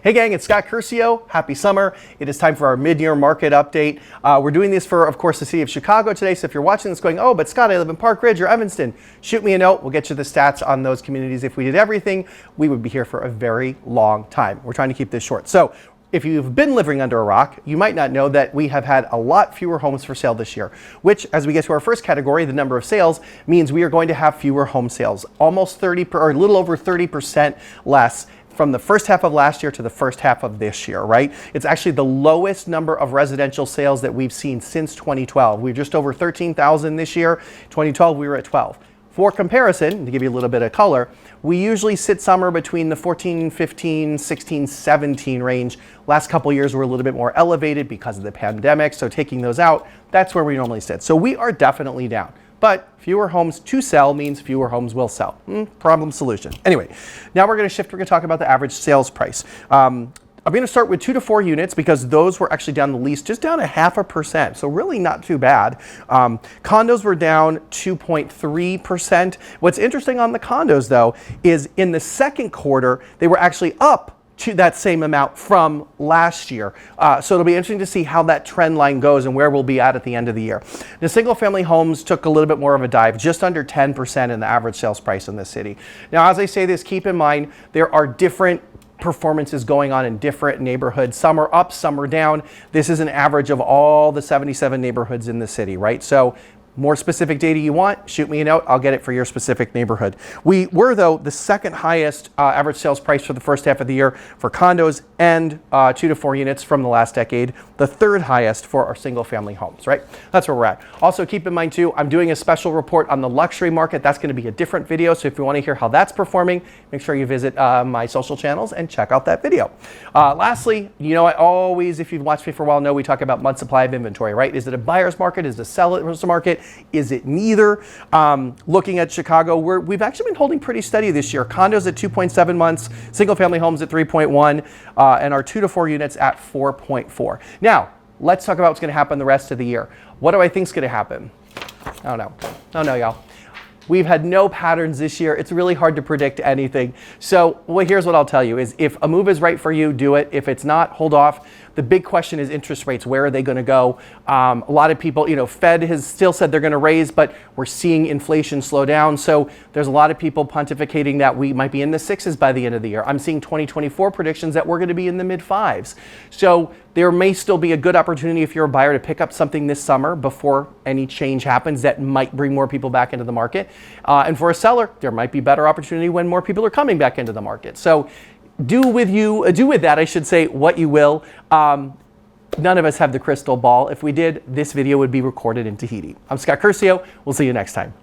Hey gang, it's Scott Curcio. Happy summer. It is time for our mid-year market update. We're doing this for, of course, the city of Chicago today. So if you're watching this going, oh, but Scott, I live in Park Ridge or Evanston, shoot me a note. We'll get you the stats on those communities. If we did everything, we would be here for a very long time. We're trying to keep this short. So if you've been living under a rock, you might not know that we have had a lot fewer homes for sale this year, which, as we get to our first category, the number of sales, means we are going to have fewer home sales, almost 30 or a little over 30% less from the first half of last year to the first half of this year, right? It's actually the lowest number of residential sales that we've seen since 2012. We're just over 13,000 this year. 2012, we were at 12. For comparison, to give you a little bit of color, we usually sit somewhere between the 14, 15, 16, 17 range. Last couple years were a little bit more elevated because of the pandemic, so taking those out, that's where we normally sit. So we are definitely down. But fewer homes to sell means fewer homes will sell. Problem solution. Anyway, now we're going to shift. We're going to talk about the average sales price. I'm going to start with 2 to 4 units because those were actually down the least, just down 0.5%. So really not too bad. Condos were down 2.3%. What's interesting on the condos, though, is in the second quarter, they were actually up to that same amount from last year. So it'll be interesting to see how that trend line goes and where we'll be at the end of the year. The single family homes took a little bit more of a dive, just under 10% in the average sales price in this city. Now, as I say this, keep in mind, there are different performances going on in different neighborhoods. Some are up, some are down. This is an average of all the 77 neighborhoods in the city, right? So more specific data you want, shoot me a note. I'll get it for your specific neighborhood. We were, though, the second highest average sales price for the first half of the year for condos and 2 to 4 units from the last decade. The third highest for our single family homes, right? That's where we're at. Also, keep in mind, too, I'm doing a special report on the luxury market. That's going to be a different video. So if you want to hear how that's performing, make sure you visit my social channels and check out that video. Lastly, you know, I always, if you've watched me for a while, know we talk about month supply of inventory, right? Is it a buyer's market? Is it a seller's market? Is it neither? Looking at Chicago, we've actually been holding pretty steady this year. Condos at 2.7 months, single family homes at 3.1, and our 2 to 4 units at 4.4. Now, let's talk about what's going to happen the rest of the year. What do I think is going to happen? I don't know. I don't know, y'all. We've had no patterns this year. It's really hard to predict anything. So here's what I'll tell you is if a move is right for you, do it. If it's not, hold off. The big question is interest rates. Where are they going to go? A lot of people, you know, Fed has still said they're going to raise, but we're seeing inflation slow down. So there's a lot of people pontificating that we might be in the 6s by the end of the year. I'm seeing 2024 predictions that we're going to be in the mid 5s. So there may still be a good opportunity if you're a buyer to pick up something this summer before any change happens that might bring more people back into the market. And for a seller, there might be better opportunity when more people are coming back into the market. So do with that, I should say, what you will. None of us have the crystal ball. If we did, this video would be recorded in Tahiti. I'm Scott Curcio. We'll see you next time.